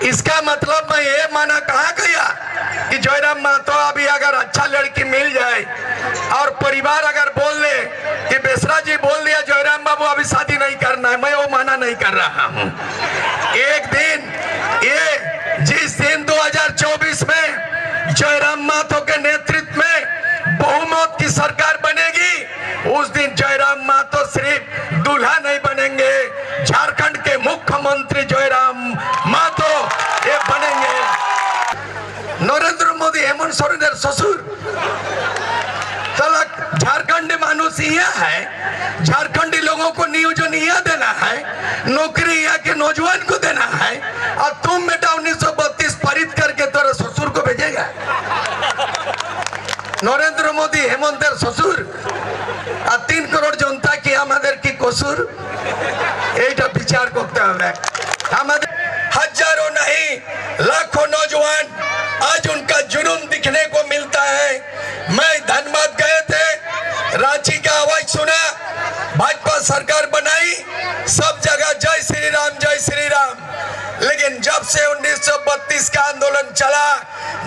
इसका मतलब मैं ये माना कहा गया कि जयराम महतो अभी अगर अच्छा लड़की मिल जाए और परिवार अगर बोल ले कि बेसरा जी बोल दिया जयराम बाबू अभी शादी नहीं करना है, मैं वो माना नहीं कर रहा हूँ। एक दिन ये जिस दिन 2024 में जयराम महतो के नेतृत्व में बहुमत की सरकार बनेगी, उस दिन जयराम महतो सिर्फ दूल्हा नहीं बनेंगे, झारखंड के मुख्यमंत्री जयराम महतो ये बनेंगे। नरेंद्र मोदी हेमंत सोरेन ससुर तलक झारखंडी मानुष यहाँ है, झारखंडी लोगों को नियोजन यहाँ देना है, नौकरी यहाँ के नौजवान को देना है, और तुम बेटा 1932 पारित करके तेरे ससुर को भेजेगा। नरेंद्र मोदी हेमंत ससुर 3 करोड़ जनता की हमारे की कसूर এইটা বিচার করতে হবে। हमारे हजारों नहीं लाखों नौजवान आज उनका जुनून दिखने को मिलता है। मैं धनबाद गए थे, रांची का आवाज सुना, भाजपा सरकार बनाई, सब जगह जय श्री राम जय श्री राम, लेकिन जब से 1932 का आंदोलन चला,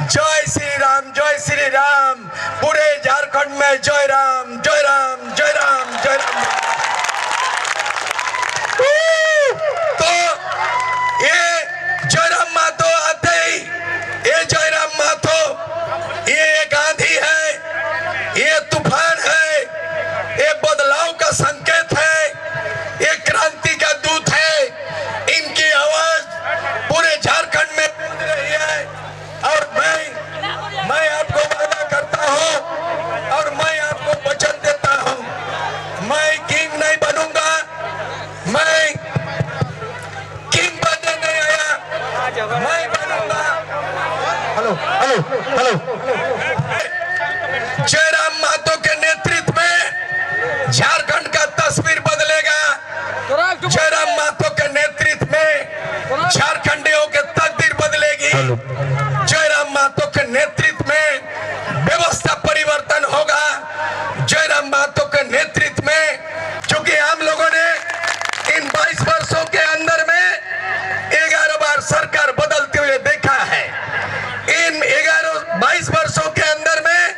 जय श्री राम जय श्री राम, पूरे झारखंड में जय राम जय राम जय राम जय राम। तो ये जयराम महतो आते ही, ये जयराम महतो ये एक आंधी है, ये तूफान है, ये बदलाव का संकेत है, ये क्रांति का दूत है। इनकी आवाज पूरे झारखंड में गूंज रही है। और मैं आपको वादा करता हूं और मैं आपको वचन देता हूं, मैं किंग नहीं बनूंगा, मैं किंग बनने नहीं आया, मैं बनूंगा। Hello hello hello. Jairam Mahato के नेतृत्व में झारखंड का तस्वीर बदलेगा। जयराम महतो के नेतृत्व में झारखंडियों के तकदीर बदलेगी। जयराम महतो के नेतृत्व में व्यवस्था परिवर्तन होगा। जयराम महतो के नेतृत्व में, क्योंकि हम लोगों ने इन 22 वर्षों के अंदर में 11 बार सरकार बदलते हुए देखा है। इन 22 वर्षों के अंदर में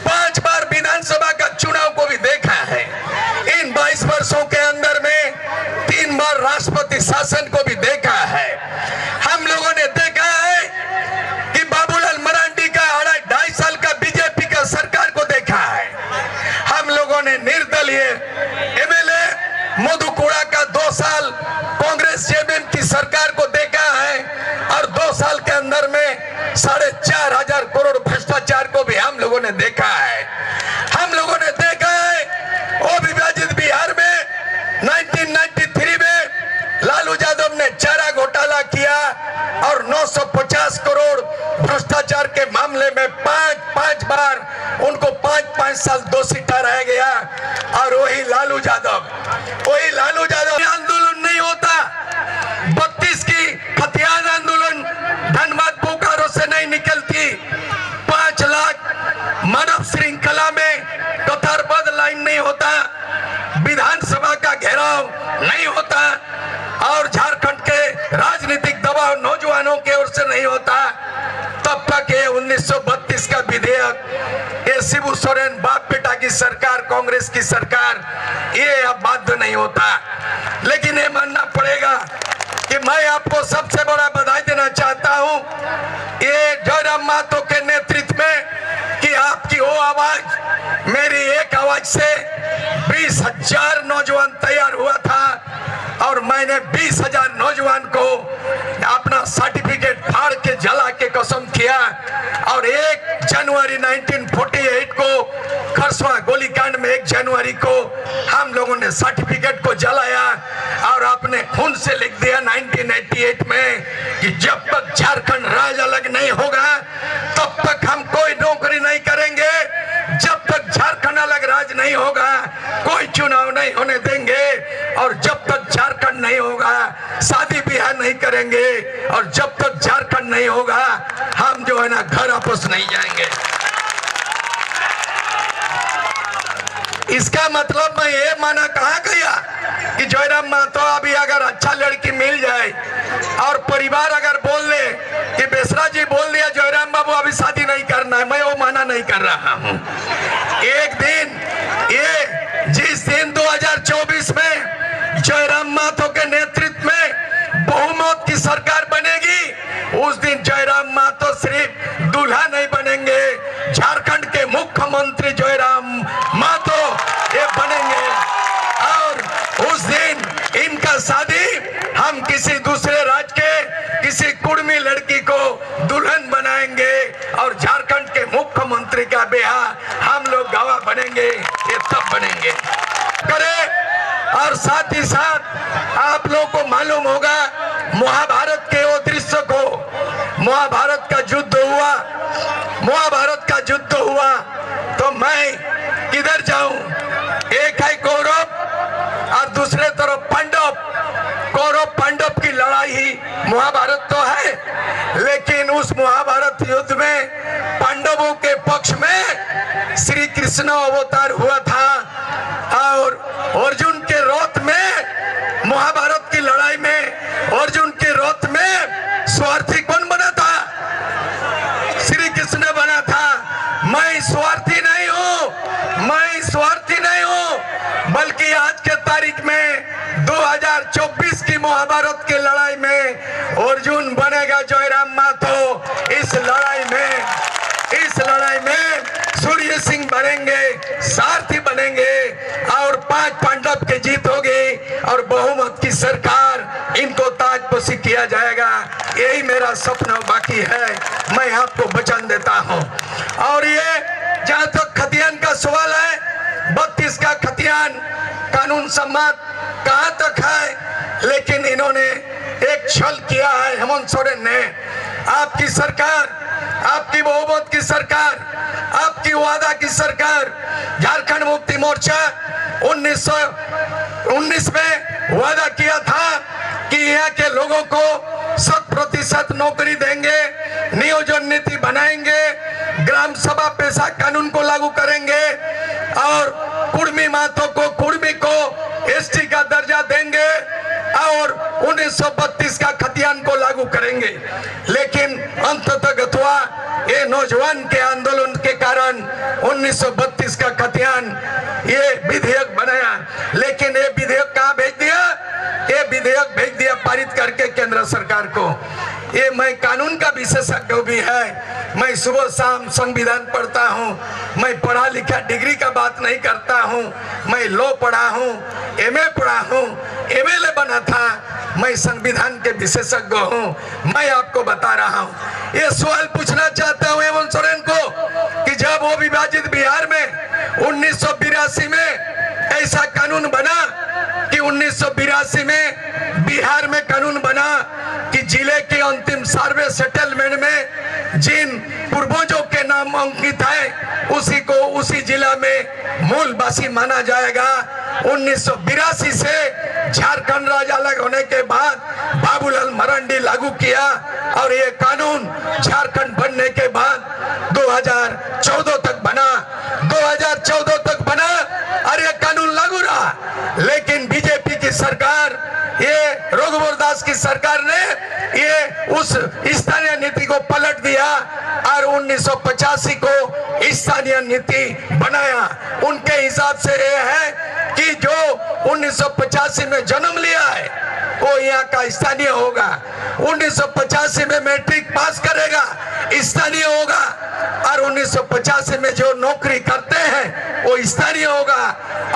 5 बार विधानसभा का चुनाव को भी देखा है। इन 22 वर्षों के अंदर में 3 बार राष्ट्रपति शासन को भी देखा है। हम लोगों ने देखा है कि बाबूलाल मरांडी का 2.5 साल का बीजेपी का सरकार को देखा है। हम लोगों ने निर्दलीय एमएलए मधुकुड़ा का 2 साल कांग्रेस जेएमएम की सरकार को देखा है, और 2 साल के अंदर में 4,500 करोड़ भ्रष्टाचार को भी हम लोगों ने देखा है। हम लोगों ने देखा है अविभाजित बिहार में 1993 में लालू यादव ने चारा घोटाला किया और 950 करोड़ भ्रष्टाचार के मामले में 5 बार उनको 5 साल दोषी ठहराया गया। और वही लालू यादव आंदोलन नहीं होता, 32 की हथियार आंदोलन धनबाद बोकारो से नहीं निकलती, 5 लाख मानव श्रृंखला में कतारबद्ध लाइन नहीं होता, विधानसभा का घेराव नहीं होता, और झारखंड के राजनीतिक दबाव नौजवानों की ओर से नहीं होता, तब तक ये 1932 का विधेयक, ये शिबू सोरेन बाप बेटा की सरकार, कांग्रेस की सरकार, ये अब बाध्य नहीं होता। लेकिन ये मानना पड़ेगा कि मैं आपको सबसे बड़ा बधाई देना चाहता हूं ये जयराम महतो के नेतृत्व में, कि आपकी वो आवाज, मेरी एक आवाज से 20,000 नौजवान तैयार हुआ था, और मैंने 20,000 नौजवान को अपना सर्टिफिकेट फाड़ के जला के कसम किया। और 1 जनवरी 1948 को खरसवा गोलीकांड में 1 जनवरी को हम लोगों ने सर्टिफिकेट को जलाया और अपने खून से लिख दिया 1988 में कि जब तक झारखंड राज्य अलग नहीं होगा तब तक हम कोई नौकरी नहीं करेंगे, जब तक झारखंड अलग राज्य नहीं होगा कोई चुनाव नहीं होने देंगे, और जब तक झारखंड नहीं होगा शादी ब्याह नहीं करेंगे, और जब तक झारखंड नहीं होगा हम जो है ना घर वापस नहीं जाएंगे। इसका मतलब मैं ये माना कहा गया कि जयराम महतो अभी अगर अच्छा लड़की मिल जाए और परिवार अगर बेसरा जी बोल दिया जयराम बाबू अभी शादी नहीं करना है, मैं वो माना नहीं कर रहा हूं। एक दिन ये जिस दिन 2024 में जयराम माथो के नेतृत्व में बहुमत की सरकार बनेगी, उस दिन जयराम माथो सिर्फ दूल्हा नहीं बनेंगे, झारखंड के मुख्यमंत्री जयराम माथो ये बनेंगे। और उस दिन इनका शादी हम किसी दूसरे राज्य के किसी कुर्मी लड़की को दुल्हन बनाएंगे और झारखंड के मुख्यमंत्री का ब्याह हम लोग गवाह बनेंगे, ये तब बनेंगे करे। और साथ ही साथ आप लोगों को मालूम होगा महाभारत के वो दृश्य को, महाभारत का युद्ध हुआ, महाभारत का युद्ध हुआ तो मैं किधर जाऊं? एक है कौरव और दूसरे तरफ पांडव। कौरव पांडव की लड़ाई ही महाभारत तो है, लेकिन उस महाभारत युद्ध में पांडवों के पक्ष में श्री कृष्ण अवतार हुआ था और अर्जुन के रथ में, महाभारत की लड़ाई में अर्जुन के रथ में स्वार्थी कौन बना था? श्री कृष्ण बना था। मैं स्वार्थी नहीं हूं, मैं स्वार्थी नहीं हूं, बल्कि आज के तारीख में 2024 की महाभारत की लड़ाई में अर्जुन बनेगा जयराम माथो। इस लड़ाई में सूर्य सिंह बनेंगे, सारथी बनेंगे और 5 पांडव की जीत होगी और बहुमत की सरकार इनको ताजपोशी किया जाएगा। यही मेरा सपना बाकी है, मैं आपको वचन देता हूं। और ये जहां तक खतियान का सवाल है, 32 का खतियान कानून सम्मत कहां तक है, लेकिन इन्होंने एक छल किया है। हेमंत सोरेन ने, आपकी सरकार, आपकी बहुमत की सरकार, आपकी वादा की सरकार, झारखंड मुक्ति मोर्चा 1919 में वादा किया था कि यहाँ के लोगों को 100% नौकरी देंगे, नियोजन नीति बनाएंगे, ग्राम सभा पेशा कानून को लागू करेंगे और कुर्मी मातों को, कुर्मी को एसटी का दर्जा देंगे और 1932 का खतियान को लागू करेंगे। लेकिन अंततः ये नौजवान के आंदोलन के कारण 1932 का खतियान ये विधेयक बनाया, लेकिन ये विधेयक कहाँ भेज दिया? ये विधेयक भेज दिया पारित करके केंद्र सरकार को। ये मैं कानून का विशेषज्ञ भी है, मैं सुबह शाम संविधान पढ़ता हूँ, मैं पढ़ा लिखा डिग्री का बात नहीं करता हूँ, मैं लॉ पढ़ा हूँ, एमए पढ़ा हूँ, एमएलए बना था, मैं संविधान के विशेषज्ञ हूँ। मैं आपको बता रहा हूँ, ये सवाल पूछना चाहता हूँ हेमंत सोरेन को कि जब वो विभाजित बिहार में 1982 में ऐसा कानून बना कि 1982 में बिहार में कानून बना कि जिले के अंतिम सर्वे सेटलमेंट में जिन पूर्वजों के नाम अंकित है उसी को उसी जिला में मूलवासी माना जाएगा। 1982 से झारखंड राज्य अलग होने के बाद बाबूलाल मरांडी लागू किया और ये कानून झारखंड बनने के बाद 2014 तक बना, 2014 तक बना और ये कानून लागू रहा। लेकिन बीजेपी की सरकार, ये रघुवर दास की सरकार ने ये उस स्थानीय नीति को पलट दिया और 1985 को स्थानीय नीति बनाया। उनके हिसाब से ये है कि जो 1985 में जन्म लिया है वो यहाँ का स्थानीय होगा, 1985 में मैट्रिक पास करेगा स्थानीय होगा और 1985 में जो नौकरी करते हैं वो स्थानीय होगा।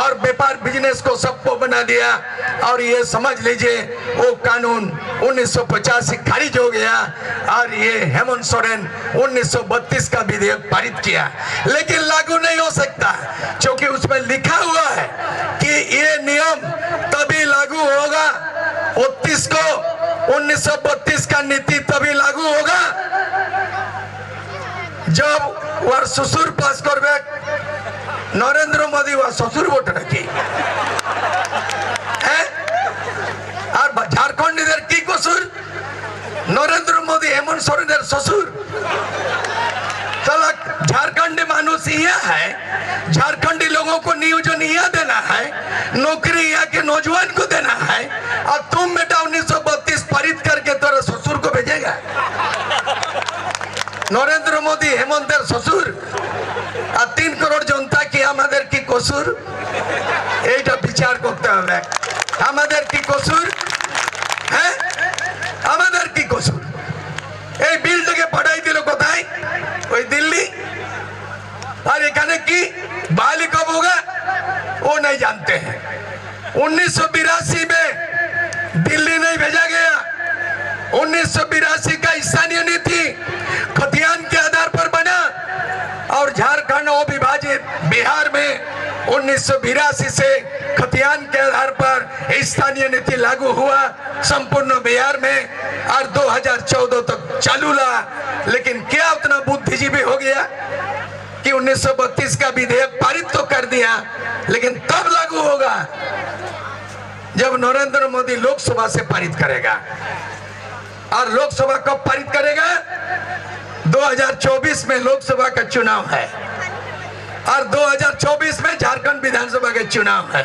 और व्यापार बिजनेस को सबको बना दिया और ये समझ लीजिए वो कानून 1985 खारिज हो गया और ये हेमंत सोरेन 1932 का विधेयक पारित किया, लेकिन लागू नहीं हो सकता क्योंकि उसमें लिखा हुआ है कि ये नियम तभी लागू होगा 29 को, 1932 का नीति तभी लागू होगा जब वह ससुर पास करबे नरेंद्र मोदी वह ससुर वोट रखी है और झारखंड इधर की कसूर नरेंद्र मोदी हेमंत सोरेन ससुर। चला झारखंडी मानुष यहाँ है, झारखंडी लोगों को नियोजन यहाँ देना है, नौकरी यहाँ के नौजवान को देना है और तुम बेटा 1932 पारित करके तेरे ससुर को भेजेगा। হেমন্তের শ্বশুর আর 3 করোড় জনতা কি আমাদের কি কসুর? এইটা বিচার করতে হবে। আমাদের কি কসুর? হ্যাঁ, আমাদের কি কসুর? এই বিলটাকে পাঠাই দিল কোথায়? ওই দিল্লি। और এখানে কি बाली कब होगा वो नहीं जानते हैं। 1982 में दिल्ली नहीं भेजा गया। 1982 का स्थानीय नीति खतियान के आधार पर बना और झारखंड वो विभाजित बिहार में 1982 से खतियान के आधार पर स्थानीय नीति लागू हुआ संपूर्ण बिहार में और 2014 तक चालू रहा। लेकिन क्या उतना बुद्धिजीवी हो गया कि 1932 का विधेयक पारित तो कर दिया, लेकिन तब लागू होगा जब नरेंद्र मोदी लोकसभा से पारित करेगा। और लोकसभा कब पारित करेगा? 2024 में लोकसभा का चुनाव है और 2024 में झारखंड विधानसभा के चुनाव है।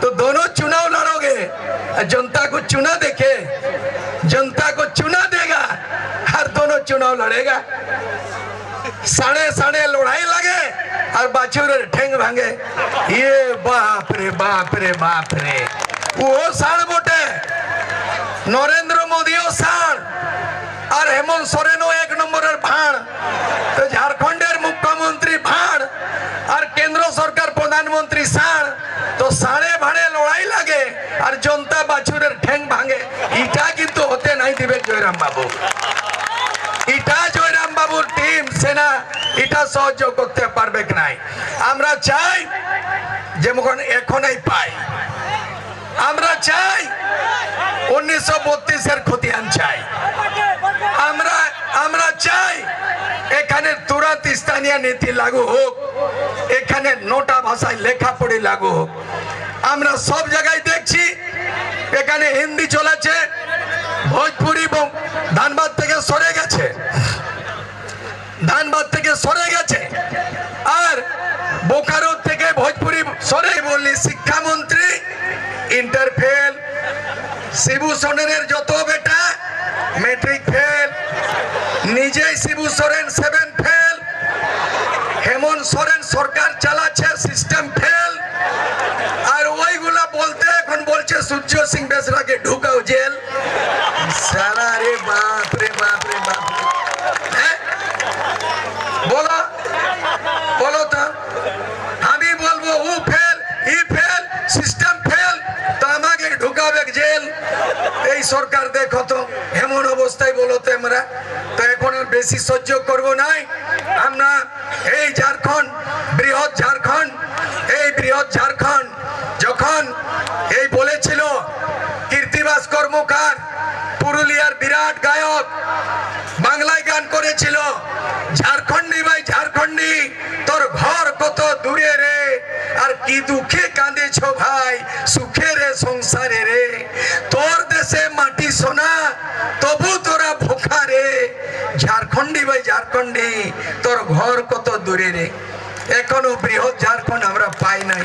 तो दोनों चुनाव लड़ोगे। जनता को चुना देखे, जनता को चुना देगा, हर दोनों चुनाव लड़ेगा। साढ़े साढ़े लड़ाई लगे और बाछुर ठेंग भांगे। ये बाप रे बाप रे बाप रे, वो साण बोटे नरेंद्र मोदी साण और हेमंत सोरेन 1 नम्बरेर भाण। तो झारखंडेर मुख्यमंत्री भाण और केंद्र सरकार प्रधानमंत्री साण। तो साढ़े भाड़े लड़ाई लगे और जनता बाछुर ठेंग भांगे। इटा किन्तु होते नहीं दिबे जयराम बाबू। इटा जयराम बाबूर टीम सेना इटा सहयोग करते पारबे নাই। আমরা চাই যেমন এখনই পাই। আমরা চাই 1932 এর খতিয়ান চাই। আমরা চাই এখানে তুরন্ত স্থানীয় নীতি লাগু হোক, এখানে নোটা ভাষায় লেখাপড়ি লাগু হোক। আমরা সব জায়গায় দেখছি এখানে হিন্দি চলেছে, ভোজপুরি ধানবাদ থেকে সরে গেছে, ধানবাদ থেকে সরে গেছে আর বোকারো থেকে ভোজপুরি সরে। বললি শিক্ষামন্ত্রী ইন্টার ফেল, শিবু সোরেনের যত বেটা ম্যাট্রিক ফেল, নিজেই শিবু সোরেন 7 ফেল, হেমন্ত সোরেন সরকার চালাচ্ছে সিস্টেম ফেল। আর ওইগুলা বলতে এখন বলছে সূর্য সিং বেসরাকে ঢুকাও জেল। সারা রে বাপ রে বাপ রে বাপ। बोलो बोलो तो हम ही बोलबो ऊ फेल ई फेल सिस्टम फेल तो আমাকে ঢুকাবে জেল। এই সরকার দেখো তো এমন অবস্থায় বলো তো আমরা তো এখন আর বেশি সহ্য করব নাই। আমরা এই ঝাড়খণ্ড বৃহৎ ঝাড়খণ্ড, এই বৃহৎ ঝাড়খণ্ড যখন এই বলেছিল কীর্তিবাস কর্মকার পুরুলিয়ার বিরাট গায়ক বাংলায় গান করেছিল, ঝাড়খণ্ডী ভাই ঝাড়খণ্ডী তোর ঘর কত দূরে রে আর কি দুঃখে কাঁদেছ ভাই সুখে রে সংসারে রে, তোর দেশে মাটি সোনা তবু তোরা ভোখা রে, ঝাড়খণ্ডী ভাই ঝাড়খণ্ডী তোর ঘর কত দূরে রে। এখনো বৃহৎ ঝাড়খণ্ড আমরা পাই নাই।